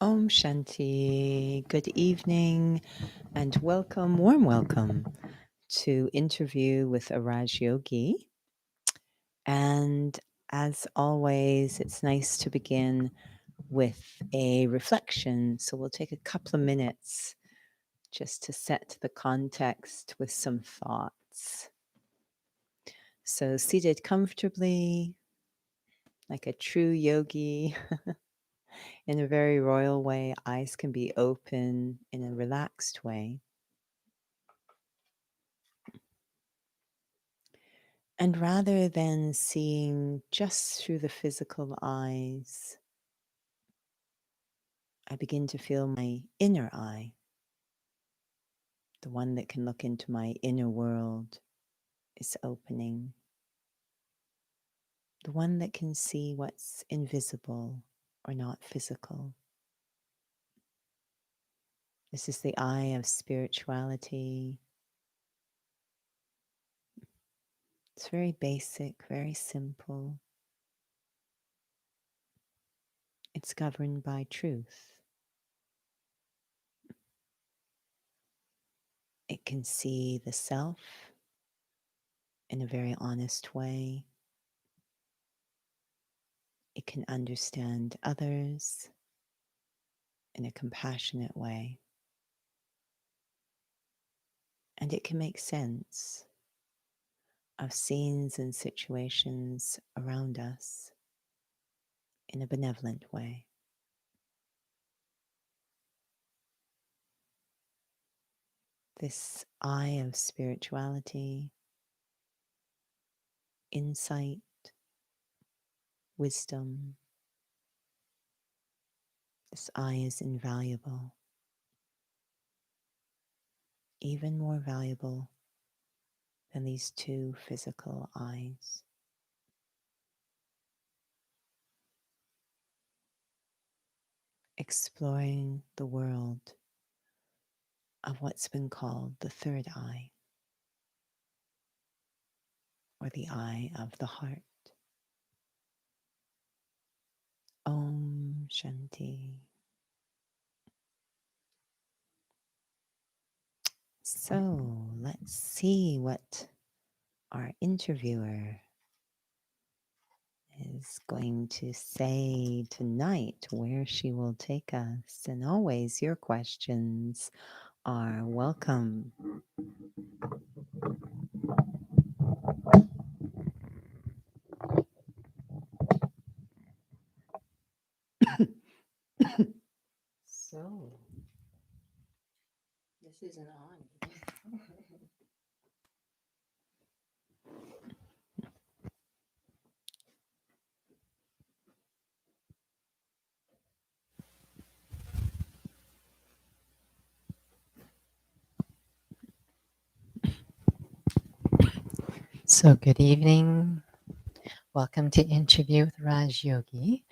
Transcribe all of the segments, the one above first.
Om Shanti. Good evening and welcome, warm welcome to Interview with a Raj Yogi. And as always, it's nice to begin with a reflection. So we'll take a couple of minutes just to set the context with some thoughts. So seated comfortably, like a true yogi, in a very royal way, eyes can be open in a relaxed way. And rather than seeing just through the physical eyes, I begin to feel my inner eye, the one that can look into my inner world, is opening. The one that can see what's invisible or not physical. This is the eye of spirituality. It's very basic, very simple. It's governed by truth. It can see the self in a very honest way. It can understand others in a compassionate way. And it can make sense of scenes and situations around us in a benevolent way. This eye of spirituality, insight, wisdom, this eye is invaluable, even more valuable than these two physical eyes. Exploring the world of what's been called the third eye, or the eye of the heart. Om Shanti. So let's see what our interviewer is going to say tonight, where she will take us. And always your questions are welcome. So, this isn't on. So good evening. Welcome to Interview with Raj Yogi.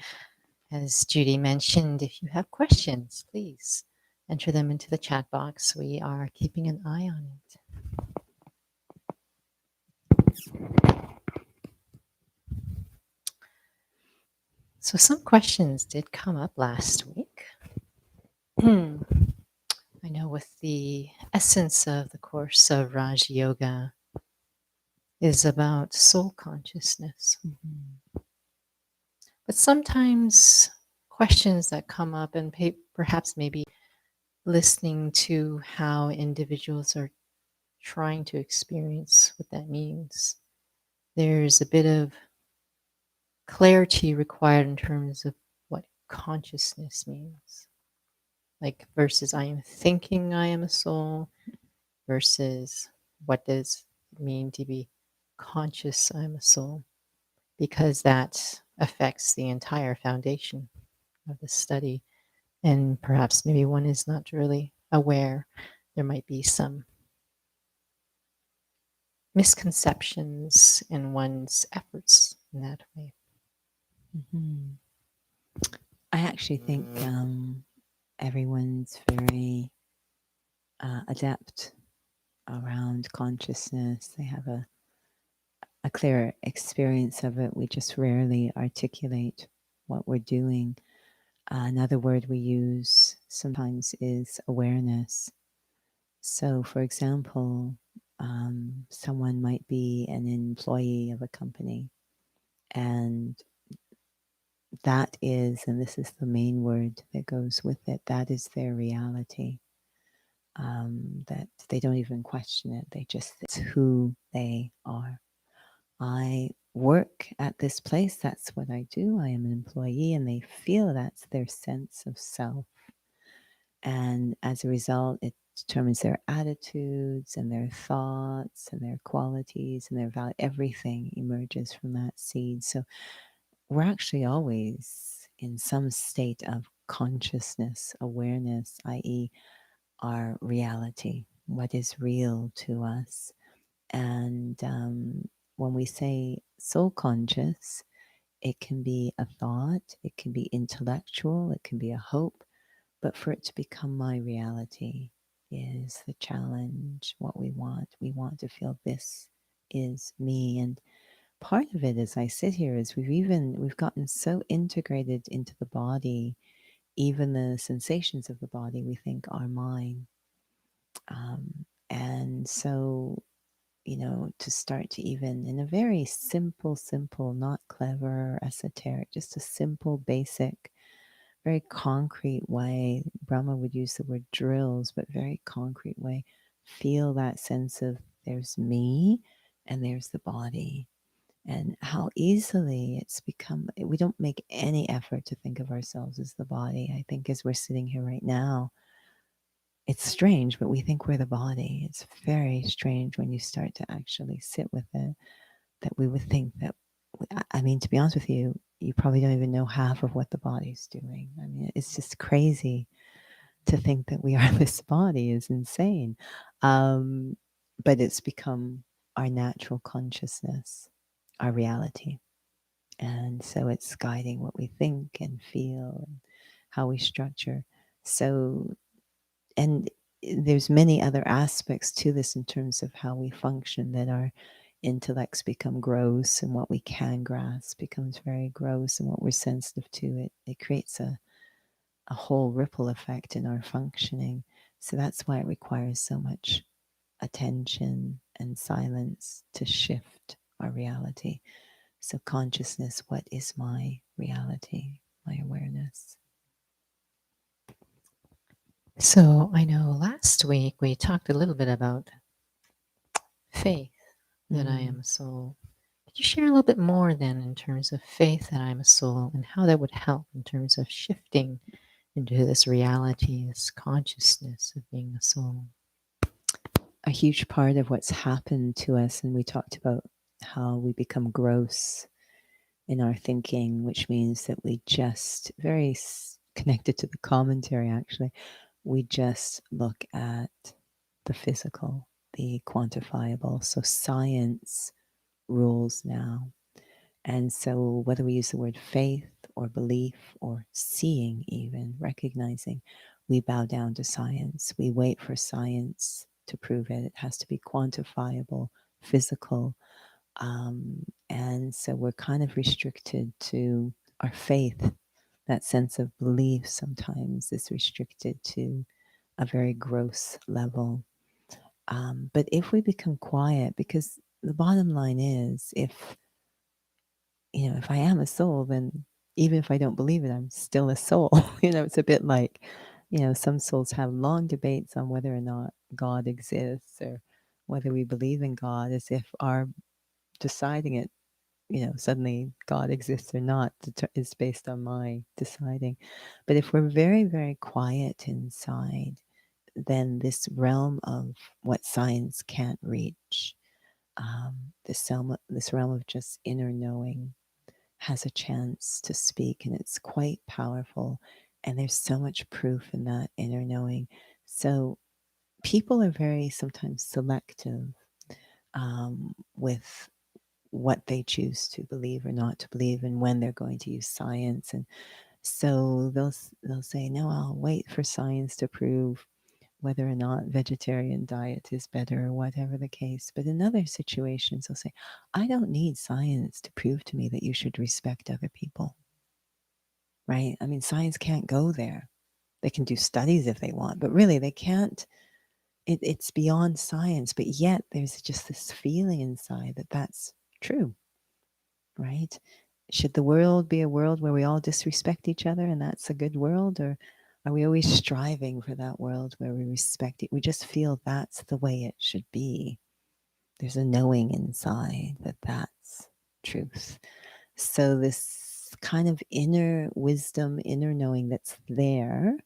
As Judy mentioned, if you have questions, please enter them into the chat box. We are keeping an eye on it. So some questions did come up last week. I know with the essence of the course of Raj Yoga is about soul consciousness. But sometimes questions that come up and perhaps maybe listening to how individuals are trying to experience what that means. There's a bit of clarity required in terms of what consciousness means. Like versus I am thinking I am a soul versus what does it mean to be conscious I'm a soul? Because that affects the entire foundation of the study. And perhaps maybe one is not really aware. There might be some misconceptions in one's efforts in that way. Mm-hmm. I actually think everyone's very adept around consciousness. They have a clear experience of it. We just rarely articulate what we're doing. Another word we use sometimes is awareness. So, for example, someone might be an employee of a company, and that is, and this is the main word that goes with it, that is their reality. That they don't even question it, it's who they are. I work at this place, that's what I do, I am an employee, and they feel that's their sense of self. And as a result, it determines their attitudes and their thoughts and their qualities and their value. Everything emerges from that seed. So we're actually always in some state of consciousness, awareness, i.e., our reality, what is real to us. And when we say soul conscious, it can be a thought, it can be intellectual, it can be a hope, but for it to become my reality is the challenge, what we want. We want to feel this is me. And part of it as I sit here is we've gotten so integrated into the body, even the sensations of the body we think are mine. And so, to start to even in a very simple, not clever or esoteric, just a simple, basic, very concrete way. Brahma would use the word drills, but very concrete way. Feel that sense of there's me and there's the body. And how easily it's become, we don't make any effort to think of ourselves as the body. I think as we're sitting here right now, it's strange, but we think we're the body. It's very strange when you start to actually sit with it, that we would think that, I mean, to be honest with you, you probably don't even know half of what the body's doing. I mean, it's just crazy to think that we are this body is insane. Um, but it's become our natural consciousness, our reality. And so it's guiding what we think and feel and how we structure. So, and there's many other aspects to this in terms of how we function, that our intellects become gross and what we can grasp becomes very gross, and what we're sensitive to, it creates a whole ripple effect in our functioning. So that's why it requires so much attention and silence to shift our reality. So consciousness, what is my reality, my awareness? So I know last week we talked a little bit about faith, that I am Mm. a soul. Could you share a little bit more then in terms of faith that I'm a soul and how that would help in terms of shifting into this reality, this consciousness of being a soul? A huge part of what's happened to us, and we talked about how we become gross in our thinking, which means that we just, very connected to the commentary actually, we just look at the physical, the quantifiable. So science rules now. And so whether we use the word faith or belief or seeing, even recognizing, we bow down to science. We wait for science to prove it. It has to be quantifiable, physical. And so we're kind of restricted to our faith. That sense of belief sometimes is restricted to a very gross level. But if we become quiet, because the bottom line is, if I am a soul, then even if I don't believe it, I'm still a soul. It's a bit like, some souls have long debates on whether or not God exists, or whether we believe in God, as if our deciding it, suddenly God exists or not, is based on my deciding. But if we're very, very quiet inside, then this realm of what science can't reach, this realm of just inner knowing, has a chance to speak, and it's quite powerful. And there's so much proof in that inner knowing. So people are very sometimes selective with what they choose to believe or not to believe, and when they're going to use science. And so they'll say, no, I'll wait for science to prove whether or not vegetarian diet is better, or whatever the case. But in other situations, they'll say, I don't need science to prove to me that you should respect other people. right? I mean, science can't go there. They can do studies if they want, but really they can't. It's beyond science, but yet there's just this feeling inside that that's true, right? Should the world be a world where we all disrespect each other and that's a good world? Or are we always striving for that world where we respect it? We just feel that's the way it should be. There's a knowing inside that that's truth. So, this kind of inner wisdom, inner knowing that's there,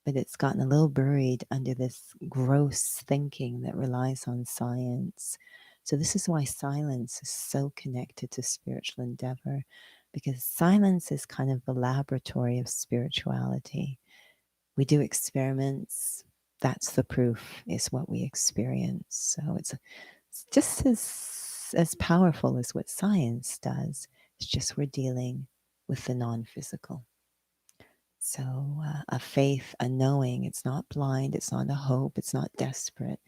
but it's gotten a little buried under this gross thinking that relies on science. So, this is why silence is so connected to spiritual endeavor, because silence is kind of the laboratory of spirituality. We do experiments, that's the proof, is what we experience. So, it's just as powerful as what science does. It's just we're dealing with the non-physical. So, a faith, a knowing, it's not blind, it's not a hope, it's not desperate.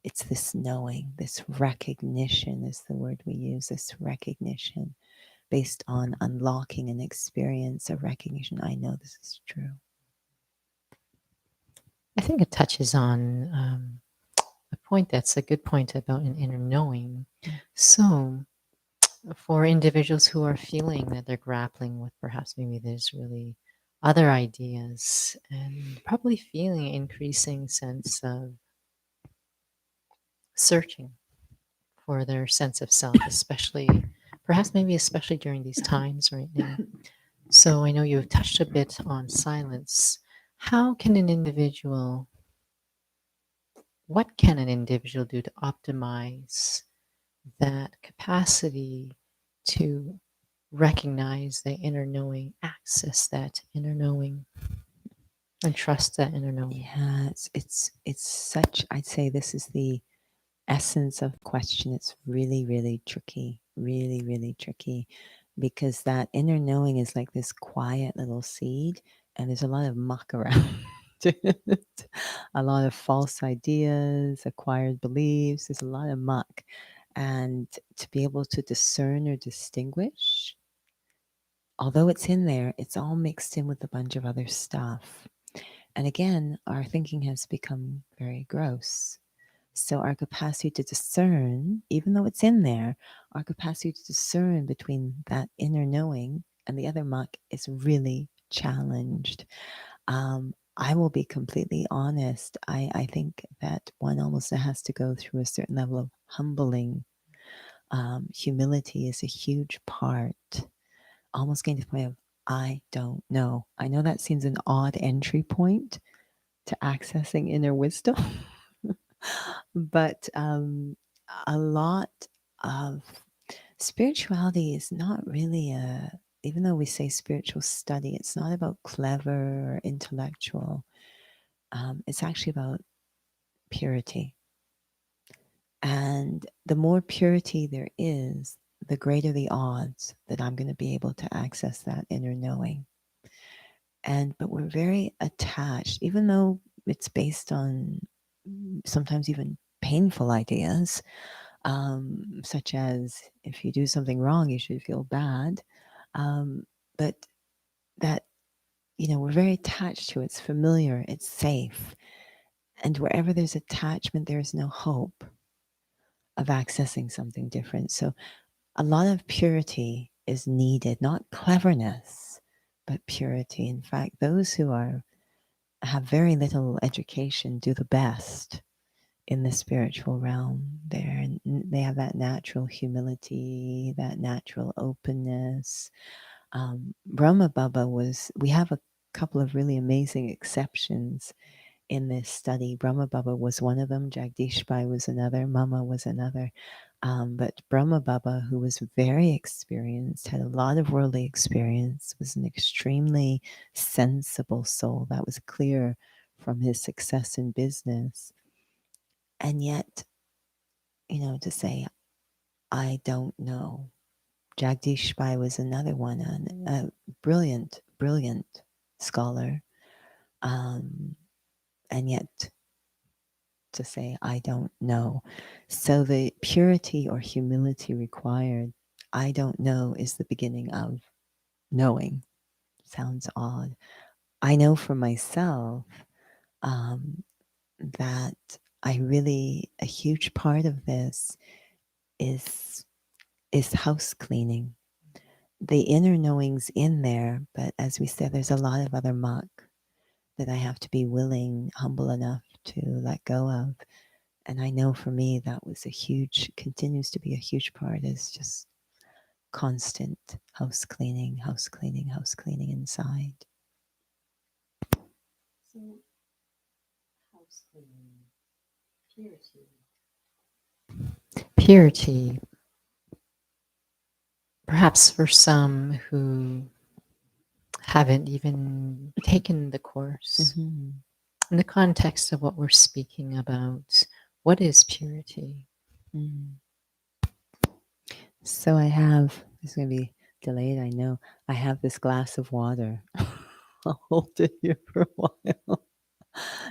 It's this knowing, this recognition is the word we use, this recognition based on unlocking an experience, a recognition. I know this is true. I think it touches on a point that's a good point about an inner knowing. So, for individuals who are feeling that they're grappling with perhaps maybe there's really other ideas and probably feeling an increasing sense of searching for their sense of self, especially perhaps maybe especially during these times right now. So I know you've touched a bit on silence. How can an individual, what can an individual do to optimize that capacity to recognize the inner knowing, access that inner knowing, and trust that inner knowing? Yeah, it's such, I'd say this is the essence of the question. It's really, really tricky, really, really tricky, because that inner knowing is like this quiet little seed, and there's a lot of muck around it, a lot of false ideas, acquired beliefs. There's a lot of muck. And to be able to discern or distinguish, although it's in there, it's all mixed in with a bunch of other stuff. And again, our thinking has become very gross. So, our capacity to discern, even though it's in there, our capacity to discern between that inner knowing and the other muck is really challenged. I will be completely honest. I think that one almost has to go through a certain level of humbling. Humility is a huge part, almost getting to the point of, I don't know. I know that seems an odd entry point to accessing inner wisdom. But a lot of spirituality is not really even though we say spiritual study, it's not about clever or intellectual. It's actually about purity. And the more purity there is, the greater the odds that I'm going to be able to access that inner knowing. But we're very attached, even though it's based on sometimes even painful ideas, such as if you do something wrong, you should feel bad. But that, we're very attached to it. It's familiar, it's safe. And wherever there's attachment, there's no hope of accessing something different. So a lot of purity is needed, not cleverness, but purity. In fact, those who have very little education do the best in the spiritual realm there, and they have that natural humility, that natural openness. Brahma Baba we have a couple of really amazing exceptions in this study. Brahma Baba was one of them, Jagdish Bai was another, Mama was another. But Brahma Baba, who was very experienced, had a lot of worldly experience, was an extremely sensible soul. That was clear from his success in business. And yet, to say, I don't know. Jagdish Bai was another one, a brilliant, brilliant scholar. And yet to say, I don't know. So the purity or humility required, I don't know, is the beginning of knowing. sounds odd. I know for myself um, that a huge part of this is house cleaning. The inner knowing's in there, but as we said, there's a lot of other muck that I have to be willing, humble enough to let go of. And I know for me that was continues to be a huge part, is just constant house cleaning, house cleaning, house cleaning inside. So, house cleaning, purity. Purity, perhaps for some who haven't even taken the course, Mm-hmm. in the context of what we're speaking about, what is purity? Mm. So I have, this is going to be delayed, I know. I have this glass of water. I'll hold it here for a while.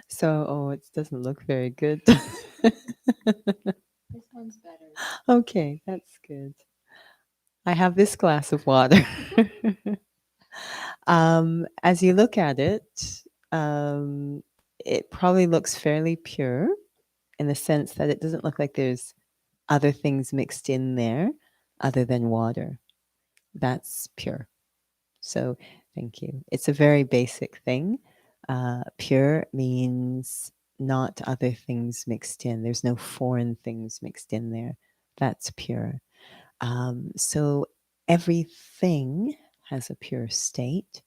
So, oh, it doesn't look very good. This one's better. Okay, that's good. I have this glass of water. As you look at it, um, it probably looks fairly pure in the sense that it doesn't look like there's other things mixed in there other than water. That's pure. So, thank you. It's a very basic thing. Pure means not other things mixed in. There's no foreign things mixed in there. That's pure. So, everything has a pure state,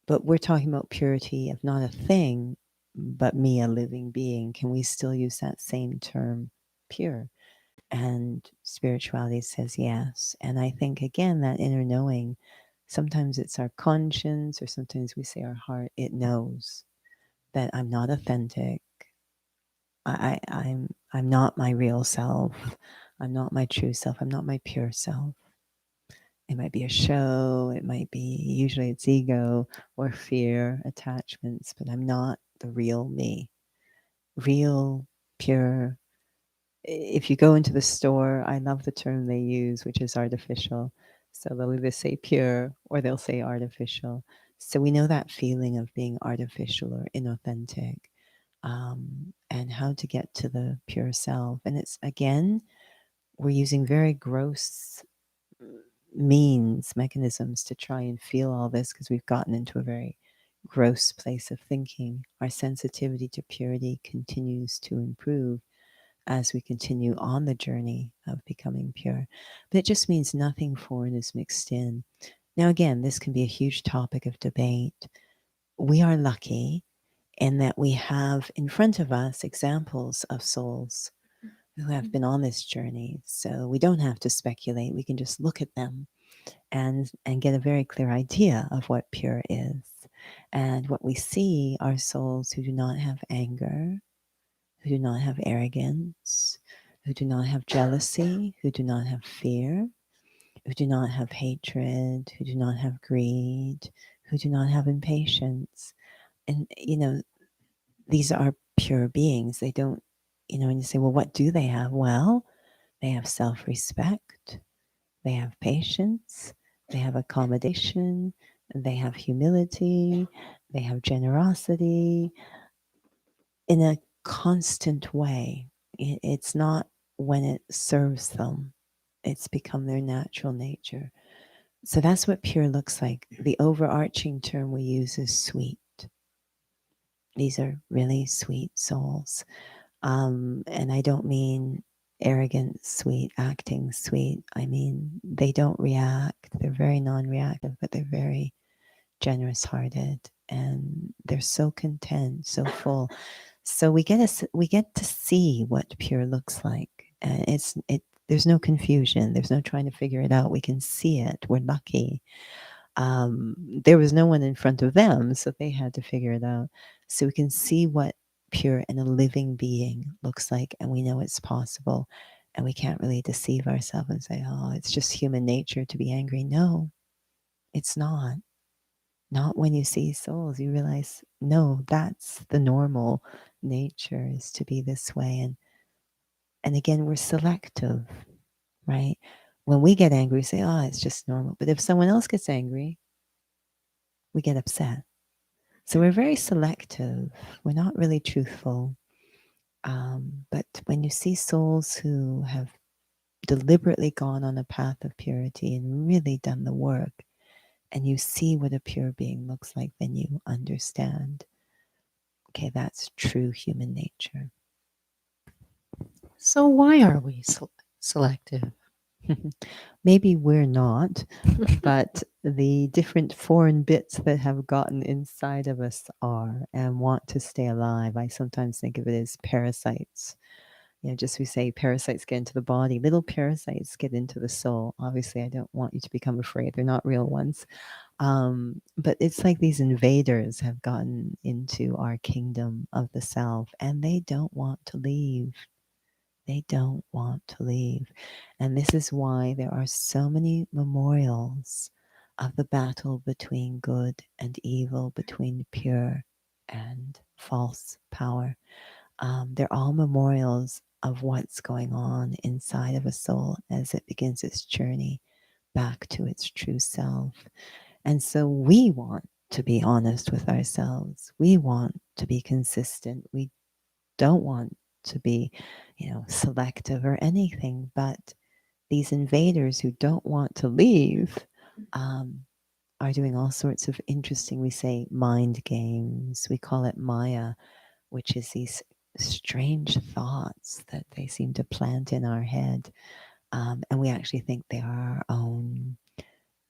but we're talking about purity of not a thing, but me, a living being. Can we still use that same term, pure? And spirituality says yes. And I think, again, that inner knowing, sometimes it's our conscience, or sometimes we say our heart, it knows that I'm not authentic. I'm not my real self. I'm not my true self. I'm not my pure self. It might be a show. It might be, usually it's ego or fear, attachments, but I'm not the real me. Real, pure. If you go into the store, I love the term they use, which is artificial. So they'll either say pure or they'll say artificial. So we know that feeling of being artificial or inauthentic, and how to get to the pure self. And it's, again, we're using very gross mechanisms to try and feel all this because we've gotten into a very gross place of thinking. Our sensitivity to purity continues to improve as we continue on the journey of becoming pure. But it just means nothing foreign is mixed in. Now, again, this can be a huge topic of debate. We are lucky in that we have in front of us examples of souls who have been on this journey. So we don't have to speculate. We can just look at them and get a very clear idea of what pure is. And what we see are souls who do not have anger, who do not have arrogance, who do not have jealousy, who do not have fear, who do not have hatred, who do not have greed, who do not have impatience. And, these are pure beings. They don't, and you say, well, what do they have? Well, they have self respect, they have patience, they have accommodation, they have humility, they have generosity in a constant way. It's not when it serves them, it's become their natural nature. So that's what pure looks like. The overarching term we use is sweet. These are really sweet souls. And I don't mean arrogant, sweet, acting sweet. I mean, they don't react. They're very non reactive, but they're very generous hearted, and they're so content, so full. So we get to see what pure looks like. And there's no confusion. There's no trying to figure it out. We can see it. We're lucky. There was no one in front of them, so they had to figure it out. So we can see what pure and a living being looks like, and we know it's possible. And we can't really deceive ourselves and say, oh, it's just human nature to be angry. No, it's not. Not when you see souls. You realize, no, that's the normal nature, is to be this way. And again, we're selective, right? When we get angry, we say, oh, it's just normal. But if someone else gets angry, we get upset. So we're very selective. We're not really truthful. But when you see souls who have deliberately gone on a path of purity and really done the work, and you see what a pure being looks like, then you understand, okay, that's true human nature. So, why are we selective? Maybe we're not, but the different foreign bits that have gotten inside of us are and want to stay alive. I sometimes think of it as parasites. Just we say parasites get into the body, little parasites get into the soul. Obviously, I don't want you to become afraid. They're not real ones. But it's like these invaders have gotten into our kingdom of the self and they don't want to leave. They don't want to leave. And this is why there are so many memorials of the battle between good and evil, between pure and false power. They're all memorials of what's going on inside of a soul as it begins its journey back to its true self. And so we want to be honest with ourselves. We want to be consistent. We don't want to be, selective or anything. But these invaders who don't want to leave um, are doing all sorts of interesting, we say, mind games. We call it Maya, which is these strange thoughts that they seem to plant in our head. And we actually think they are our own.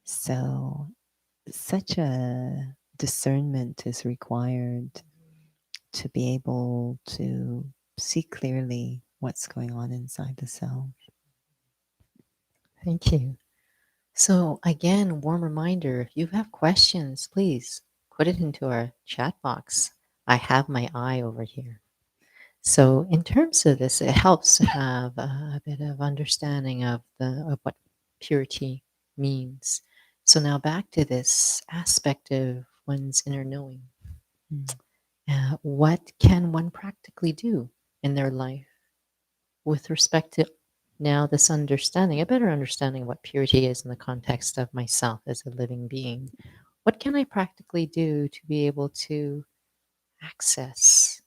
So, such a discernment is required to be able to see clearly what's going on inside the self. Thank you. So, again, warm reminder, if you have questions, please put it into our chat box. I have my eye over here. So, in terms of this, it helps to have a bit of understanding of what purity means. So now back to this aspect of one's inner knowing. Mm. What can one practically do in their life with respect to now this understanding, a better understanding of what purity is in the context of myself as a living being? What can I practically do to be able to access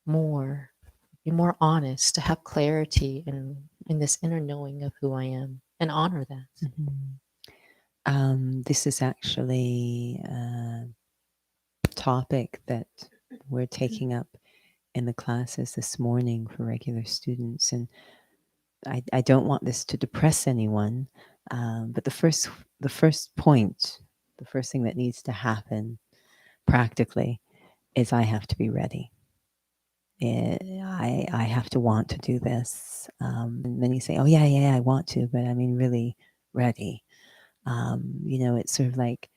more, be more honest, to have clarity in this inner knowing of who I am and honor that? Mhm. This is actually a topic that we're taking up in the classes this morning for regular students. And I don't want this to depress anyone, but the first point, the first thing that needs to happen practically is I have to be ready. I have to want to do this. And many say, "Oh yeah, I want to," but I mean, really ready. It's sort of like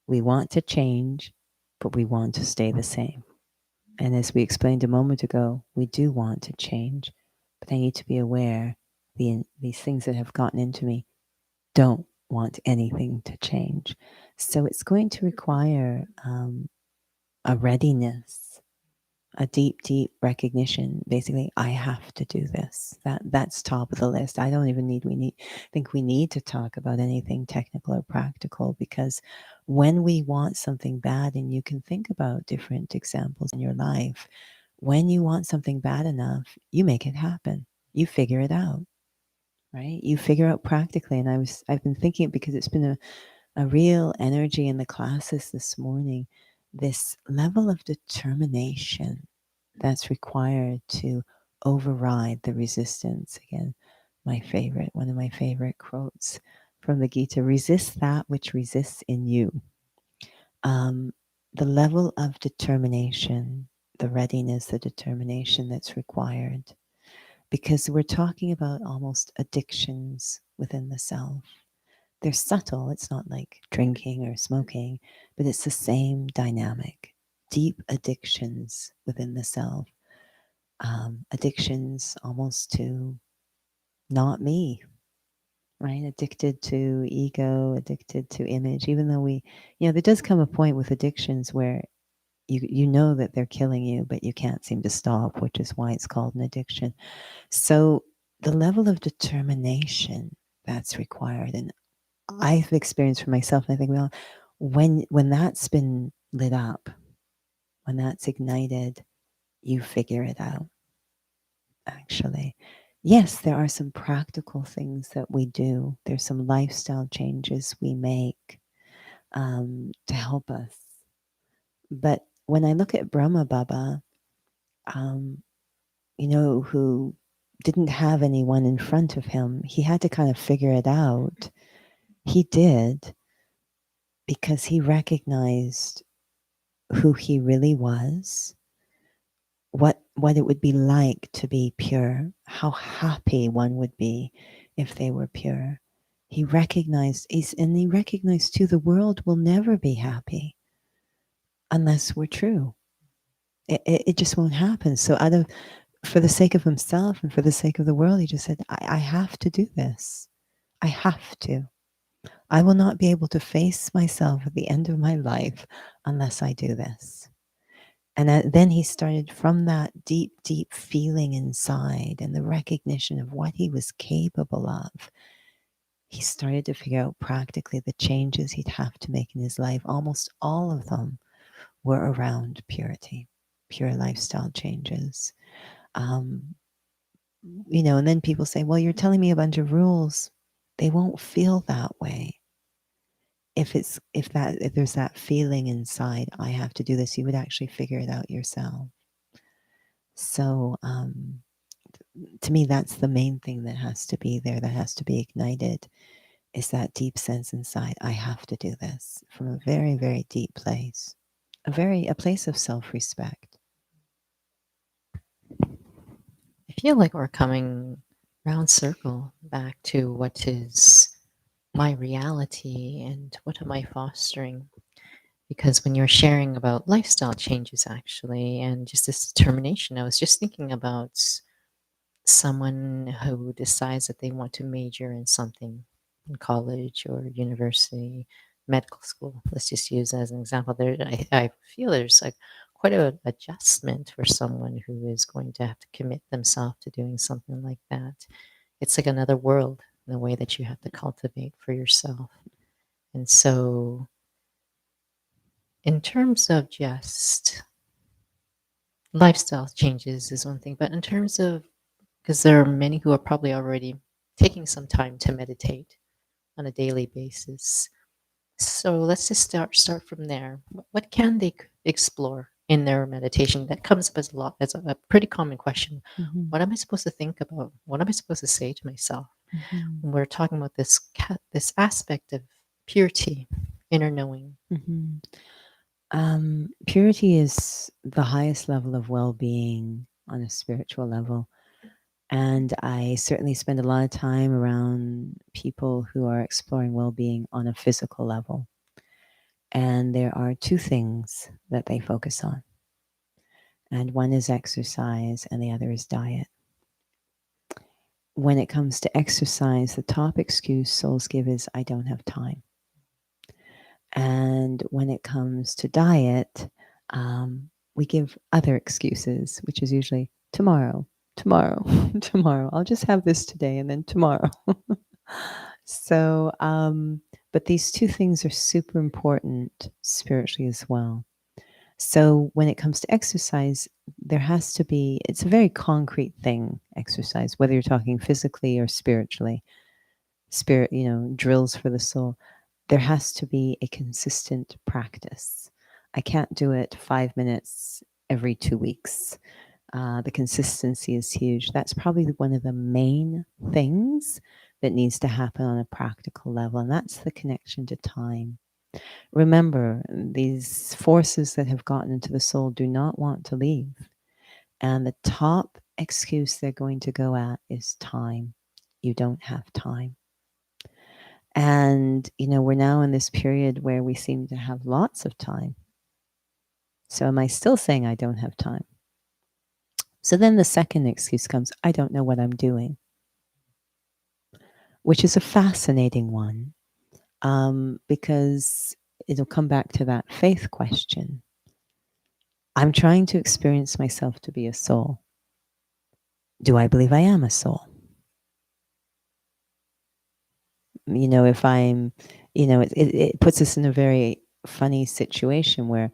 we want to change, but we want to stay the same. And as we explained a moment ago, we do want to change, but I need to be aware these things that have gotten into me don't want anything to change. So it's going to require a readiness, a deep, deep recognition. Basically, I have to do this. That's top of the list. I don't even think we need to talk about anything technical or practical, because when we want something bad, and you can think about different examples in your life, when you want something bad enough, you make it happen. You figure it out, right? You figure out practically. And I've been thinking, because it's been a real energy in the classes this morning, this level of determination that's required to override the resistance. Again, one of my favorite quotes from the Gita: resist that which resists in you. Um, the level of determination, the readiness, the determination that's required, because we're talking about almost addictions within the self. They're subtle. It's not like drinking or smoking, but it's the same dynamic. Deep addictions within the self, addictions almost to not me, right? Addicted to ego, addicted to image, even though there does come a point with addictions where you know that they're killing you, but you can't seem to stop, which is why it's called an addiction. So the level of determination that's required, and I've experienced for myself, and I think we all, When that's been lit up, when that's ignited, you figure it out, actually. Yes, there are some practical things that we do. There's some lifestyle changes we make to help us. But when I look at Brahma Baba, um, who didn't have anyone in front of him, he had to kind of figure it out. He did, because he recognized who he really was, what it would be like to be pure, how happy one would be if they were pure. He recognized too, the world will never be happy unless we're true. It just won't happen. So for the sake of himself and for the sake of the world, he just said, I have to do this. I have to. I will not be able to face myself at the end of my life unless I do this. And then he started, from that deep, deep feeling inside and the recognition of what he was capable of, he started to figure out practically the changes he'd have to make in his life. Almost all of them were around purity, pure lifestyle changes. Um, and then people say, well, you're telling me a bunch of rules. They won't feel that way. If there's that feeling inside, I have to do this, you would actually figure it out yourself. So to me, that's the main thing that has to be there, that has to be ignited, is that deep sense inside, I have to do this, from a very, very deep place, a place of self-respect. I feel like we're coming round circle back to what is my reality and what am I fostering. Because when you're sharing about lifestyle changes, actually, and just this determination, I was just thinking about someone who decides that they want to major in something in college or university, medical school. Let's just use as an example. I feel there's like quite an adjustment for someone who is going to have to commit themselves to doing something like that. It's like another world in the way that you have to cultivate for yourself. And so, in terms of just lifestyle changes, is one thing, but in terms of, because there are many who are probably already taking some time to meditate on a daily basis. So let's just start from there. What can they explore in their meditation? That comes up as a lot, as a pretty common question. Mm-hmm. What am I supposed to think about? What am I supposed to say to myself? Mm-hmm. When we're talking about this aspect of purity, inner knowing. Mm-hmm. Purity is the highest level of well-being on a spiritual level. And I certainly spend a lot of time around people who are exploring well-being on a physical level. And there are two things that they focus on. And one is exercise and the other is diet. When it comes to exercise, the top excuse souls give is, I don't have time. And when it comes to diet, we give other excuses, which is usually tomorrow, tomorrow, tomorrow. I'll just have this today and then tomorrow. So, but these two things are super important spiritually as well. So when it comes to exercise, there has to be, it's a very concrete thing, exercise, whether you're talking physically or spiritually. Spirit, drills for the soul. There has to be a consistent practice. I can't do it 5 minutes every 2 weeks. The consistency is huge. That's probably one of the main things that needs to happen on a practical level, and that's the connection to time. Remember, these forces that have gotten into the soul do not want to leave. And the top excuse they're going to go at is time. You don't have time. And, we're now in this period where we seem to have lots of time. So am I still saying I don't have time? So then the second excuse comes, I don't know what I'm doing, which is a fascinating one, because it'll come back to that faith question. I'm trying to experience myself to be a soul. Do I believe I am a soul? If I'm, it puts us in a very funny situation where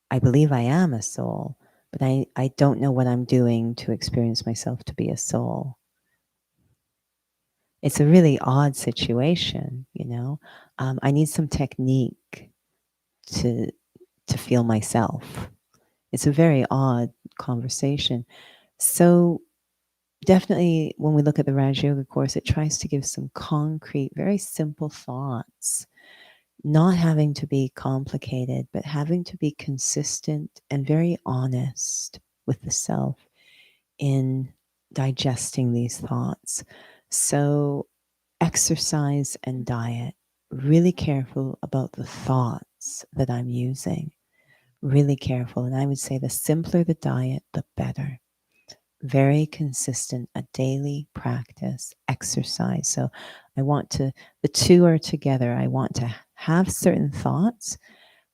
I believe I am a soul, but I don't know what I'm doing to experience myself to be a soul. It's a really odd situation, you know. I need some technique to to feel myself. It's a very odd conversation. So definitely, when we look at the Raja Yoga course, it tries to give some concrete, very simple thoughts, not having to be complicated, but having to be consistent and very honest with the self in digesting these thoughts. So, exercise and diet, really careful about the thoughts that I'm using, really careful. And I would say the simpler the diet, the better. Very consistent, a daily practice, exercise. So I want to, the two are together. I want to have certain thoughts,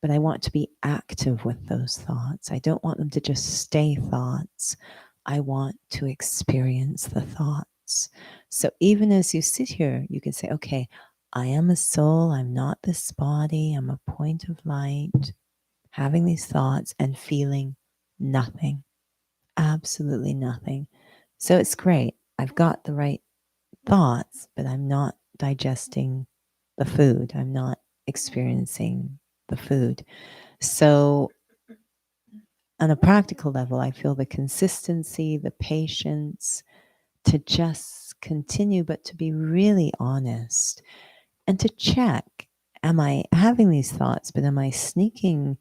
but I want to be active with those thoughts. I don't want them to just stay thoughts. I want to experience the thoughts. So even as you sit here, you can say, okay, I am a soul. I'm not this body. I'm a point of light, having these thoughts and feeling nothing, absolutely nothing. So it's great. I've got the right thoughts, but I'm not digesting the food. I'm not experiencing the food. So, on a practical level, I feel the consistency, the patience to just continue, but to be really honest and to check, am I having these thoughts, but am I sneaking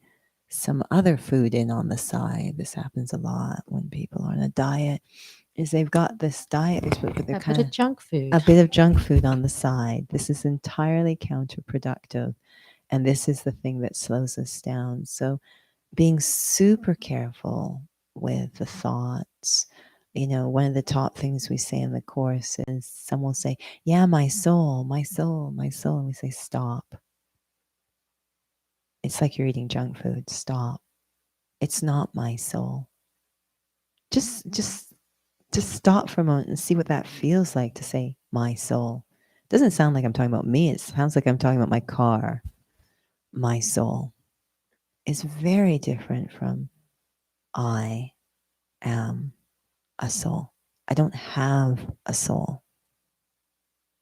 some other food in on the side? This happens a lot when people are on a diet, is they've got this diet, but they're A bit kind of of junk a food. bit of junk food on the side. This is entirely counterproductive. And this is the thing that slows us down. So being super careful with the thoughts. You know, one of the top things we say in the course is someone will say, yeah, my soul, my soul, my soul. And we say, stop. It's like you're eating junk food. Stop. It's not my soul. Just stop for a moment and see what that feels like to say my soul. It doesn't sound like I'm talking about me. It sounds like I'm talking about my car. My soul is very different from I am a soul. I don't have a soul.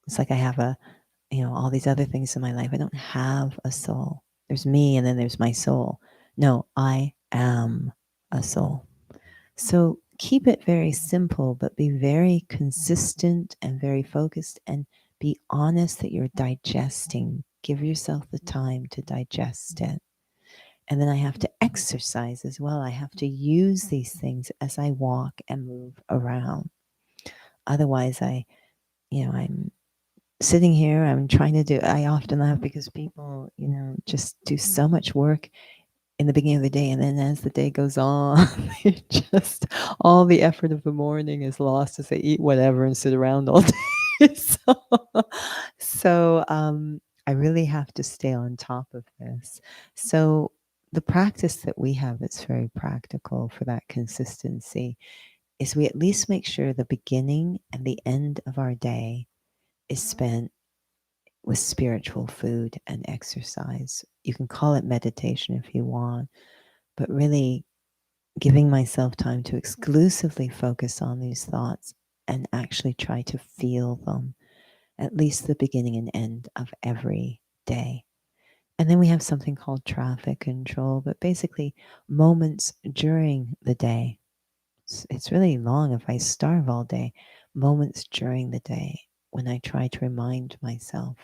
It's like I have all these other things in my life. I don't have a soul. There's me and then there's my soul. No, I am a soul. So keep it very simple, but be very consistent and very focused and be honest that you're digesting. Give yourself the time to digest it. And then I have to exercise as well. I have to use these things as I walk and move around. Otherwise, I'm sitting here, I'm trying to do, I often laugh because people, just do so much work in the beginning of the day. And then as the day goes on, they just, all the effort of the morning is lost as they eat whatever and sit around all day. So I really have to stay on top of this. So the practice that we have that's very practical for that consistency is we at least make sure the beginning and the end of our day is spent with spiritual food and exercise. You can call it meditation if you want, but really giving myself time to exclusively focus on these thoughts and actually try to feel them, at least the beginning and end of every day. And then we have something called traffic control, but basically moments during the day. It's really long if I starve all day. Moments during the day when I try to remind myself,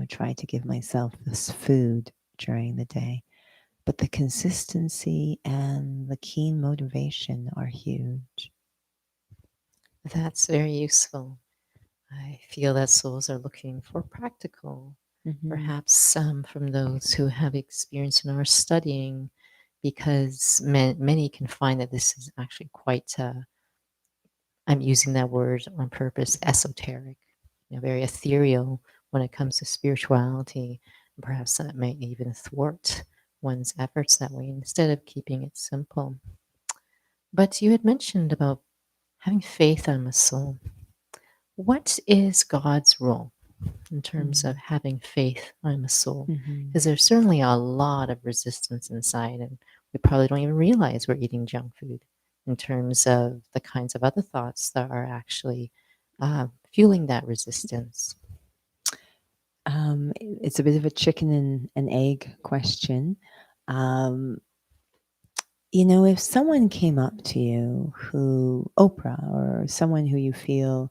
try to give myself this food during the day. But the consistency and the keen motivation are huge. That's very useful. I feel that souls are looking for practical, Mm-hmm. perhaps from those who have experience and are studying, because many can find that this is actually quite, I'm using that word on purpose, esoteric, very ethereal when it comes to spirituality. And perhaps that may even thwart one's efforts that way instead of keeping it simple. But you had mentioned about having faith on a soul. What is God's role? in terms of Mm. having faith I'm a soul. Mhm. Because there's certainly a lot of resistance inside, and we probably don't even realize we're eating junk food in terms of the kinds of other thoughts that are actually fueling that resistance. It's a bit of a chicken and an egg question. Um, if someone came up to you Oprah or someone who you feel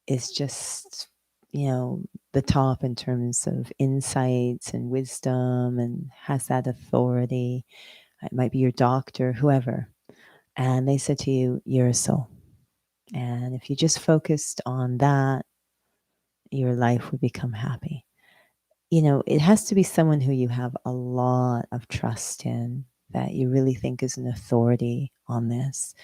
is just, the top in terms of insights and wisdom and has that authority, it might be your doctor, whoever, and they said to you, you're a soul. And if you just focused on that, your life would become happy. It has to be someone who you have a lot of trust in, that you really think is an authority on this.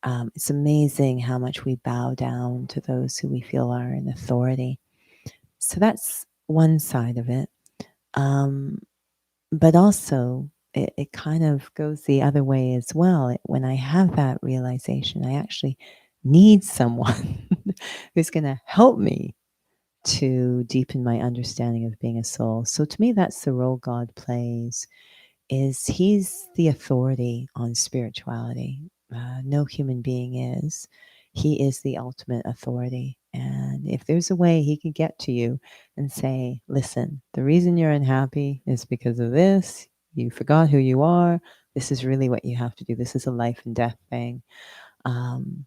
It's amazing how much we bow down to those who we feel are in authority. So that's one side of it. Um, but also, it kind of goes the other way as well. When I have that realization, I actually need someone who's going to help me to deepen my understanding of being a soul. So to me, that's the role God plays, is he's the authority on spirituality. No human being is. He is the ultimate authority. And if there's a way he can get to you and say, listen, the reason you're unhappy is because of this. You forgot who you are. This is really what you have to do. This is a life and death thing. Um,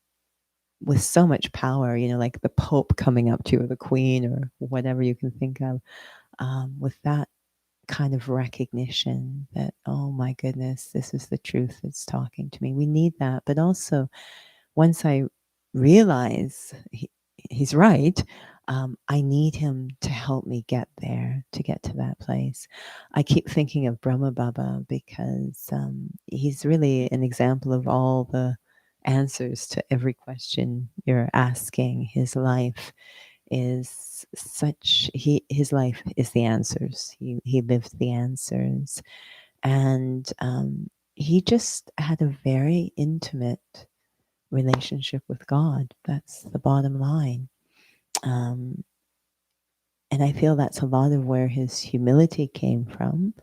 with so much power, like the Pope coming up to you, or the Queen, or whatever you can think of, with that kind of recognition that, oh my goodness, this is the truth that's talking to me. We need that. But also, once I realize he's right, I need him to help me get there, to get to that place. I keep thinking of Brahma Baba because he's really an example of all the answers to every question you're asking. His life is such his life is the answers. He lived the answers, and he just had a very intimate relationship with God. That's the bottom line. Um, and I feel that's a lot of where his humility came from.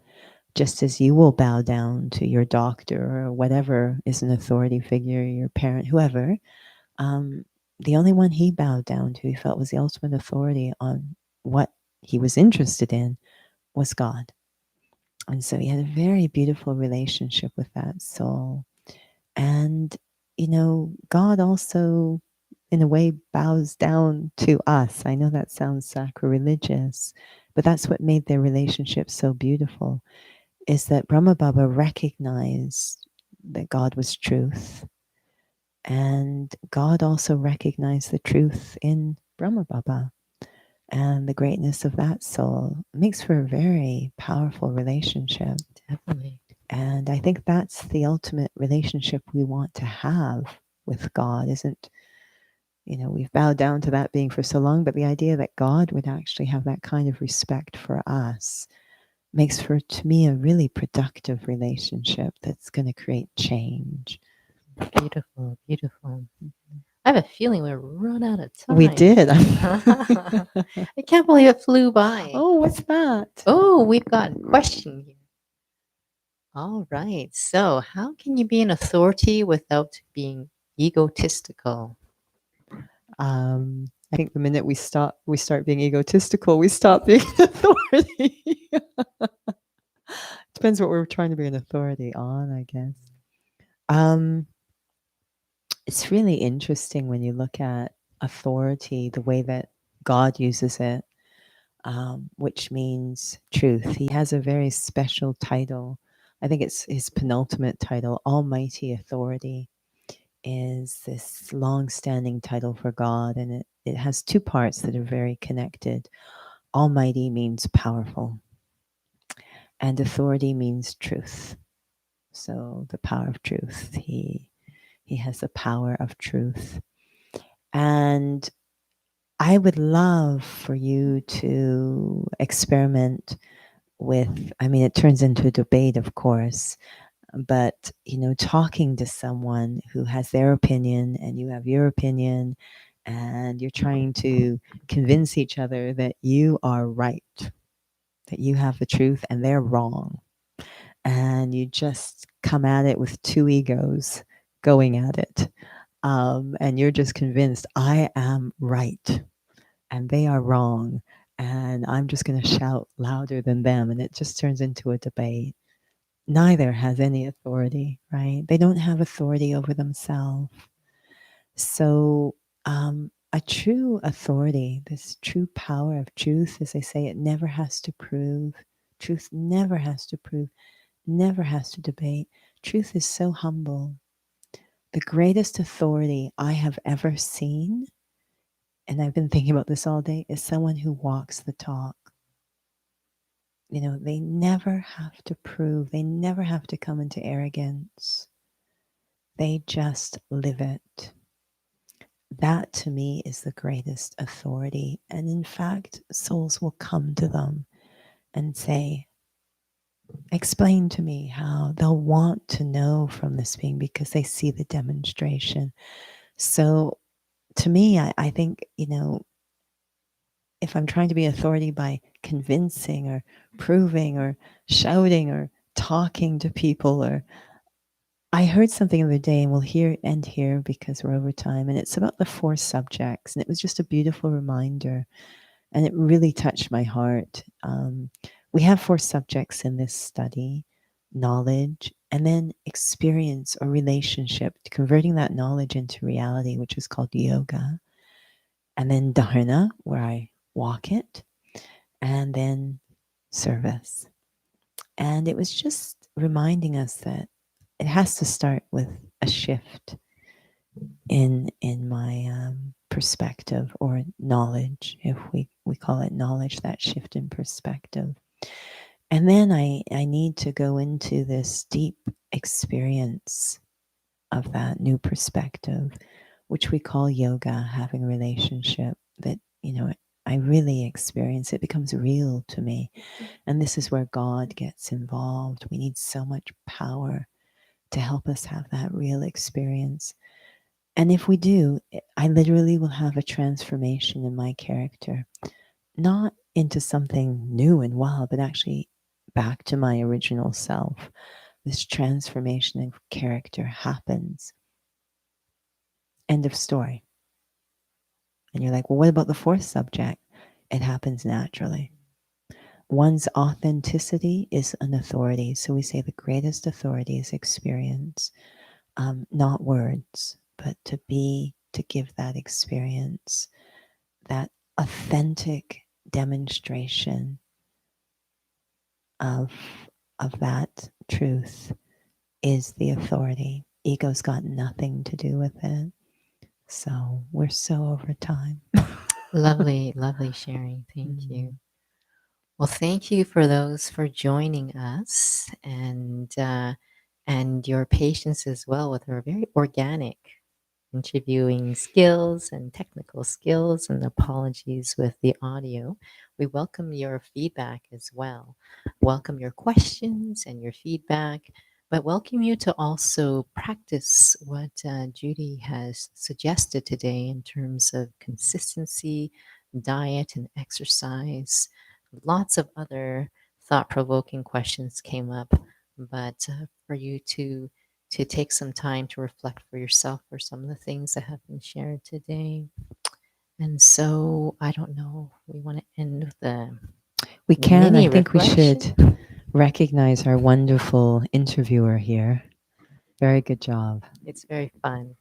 Just as you will bow down to your doctor or whatever is an authority figure, your parent, whoever, um, the only one he bowed down to, he felt was the ultimate authority on what he was interested in, was God. And so he had a very beautiful relationship with that soul. And, God also, in a way, bows down to us. I know that sounds sacrilegious, but that's what made their relationship so beautiful, is that Brahma Baba recognized that God was truth. And God also recognized the truth in Brahma Baba. And the greatness of that soul makes for a very powerful relationship. Definitely. And I think that's the ultimate relationship we want to have with God, isn't, we've bowed down to that being for so long, but the idea that God would actually have that kind of respect for us makes for, to me, a really productive relationship that's going to create change. Beautiful, beautiful. I have a feeling we're run out of We time. did. I can't believe it flew by. Oh, what's that? Oh, we've got a question here. All right. So, how can you be an authority without being egotistical? I think the minute we start being egotistical, we stop being authority. Depends what we're trying to be an authority on, I guess. Um, it's really interesting when you look at authority, the way that God uses it, which means truth. He has a very special title. I think it's his penultimate title, Almighty Authority, is this long-standing title for God, and it has two parts that are very connected. Almighty means powerful, and authority means truth. So the power of truth. He has the power of truth. And I would love for you to experiment with, I mean, it turns into a debate, of course, but, talking to someone who has their opinion and you have your opinion, and you're trying to convince each other that you are right, that you have the truth and they're wrong. And you just come at it with two egos going at it. And you're just convinced, I am right and they are wrong. And I'm just going to shout louder than them. And it just turns into a debate. Neither has any authority, right? They don't have authority over themselves. So, a true authority, this true power of truth, as I say, it never has to prove. Truth never has to prove, never has to debate. Truth is so humble. The greatest authority I have ever seen, and I've been thinking about this all day, is someone who walks the talk. You know, they never have to prove, they never have to come into arrogance. They just live it. That to me is the greatest authority. And in fact, souls will come to them and say, explain to me how. They'll want to know from this being because they see the demonstration. So to me, I think, you know, if I'm trying to be authority by convincing or proving or shouting or talking to people, or I heard something the other day, and we'll end here because we're over time, and it's about the four subjects, and it was just a beautiful reminder, and it really touched my heart. We have four subjects in this study: knowledge, and then experience or relationship, converting that knowledge into reality, which is called yoga, and then dharana, where I walk it, and then service. And it was just reminding us that it has to start with a shift in my perspective or knowledge, if we call it knowledge, that shift in perspective. And then I need to go into this deep experience of that new perspective, which we call yoga, having a relationship that, you know, I really experience. It becomes real to me. And this is where God gets involved. We need so much power to help us have that real experience. And if we do, I literally will have a transformation in my character, not into something new and wild, but actually back to my original self. This transformation of character happens. End of story. And you're like, well, what about the fourth subject? It happens naturally. One's authenticity is an authority. So we say the greatest authority is experience, not words, but to give that experience, that authentic demonstration of, of that truth is the authority. Ego's got nothing to do with it. So we're so over time. Lovely, lovely sharing. Thank you. Well, thank you for those for joining us and your patience as well with our very organic interviewing skills and technical skills, and apologies with the audio. We welcome your feedback as well. Welcome your questions and your feedback, but welcome you to also practice what Judy has suggested today in terms of consistency, diet, and exercise. Lots of other thought provoking questions came up, but for you to take some time to reflect for yourself for some of the things that have been shared today. And so I don't know, we want to end with a We can. I mini think we reflection. should recognize our wonderful interviewer here. Very good job. It's very fun.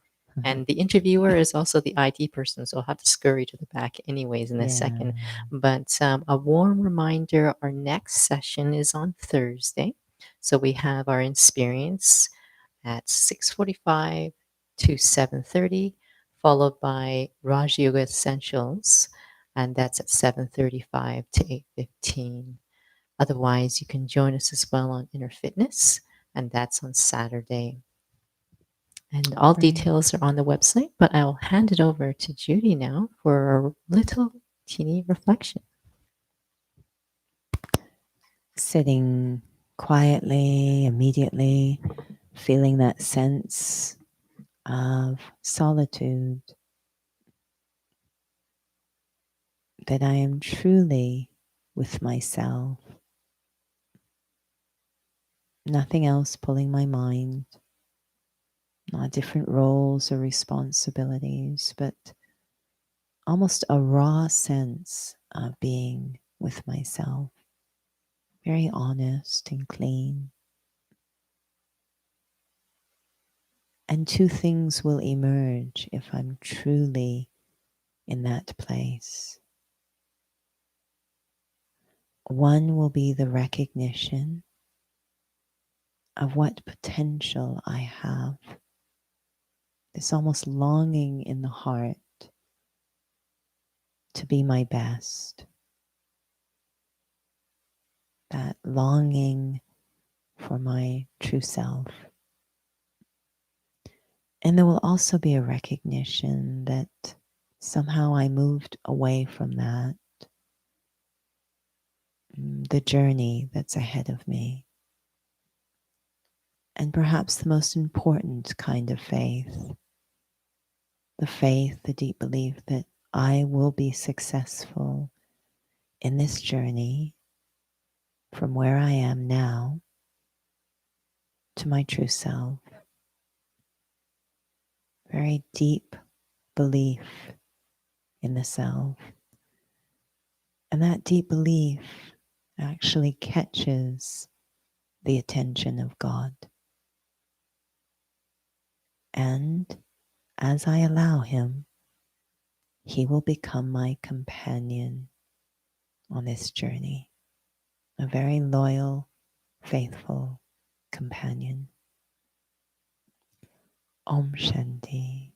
And the interviewer is also the IT person, so I'll have to scurry to the back anyways in a Yeah. second. But a warm reminder, our next session is on Thursday. So we have our experience at 6:45 to 7:30, followed by Raja Yoga Essentials, and that's at 7:35 to 8:15. Otherwise, you can join us as well on Inner Fitness, and that's on Saturday. And all Right. details are on the website, but I'll hand it over to Judy now for a little teeny reflection. Sitting quietly, immediately, feeling that sense of solitude, that I am truly with myself, nothing else pulling my mind, not different roles or responsibilities, but almost a raw sense of being with myself, very honest and clean. And two things will emerge if I'm truly in that place. One will be the recognition of what potential I have, this almost longing in the heart to be my best, that longing for my true self. And there will also be a recognition that somehow I moved away from that, the journey that's ahead of me. And perhaps the most important kind of faith, the deep belief that I will be successful in this journey from where I am now to my true self. Very deep belief in the self. And that deep belief actually catches the attention of God. And as I allow Him, He will become my companion on this journey, a very loyal, faithful companion. Om Shanti.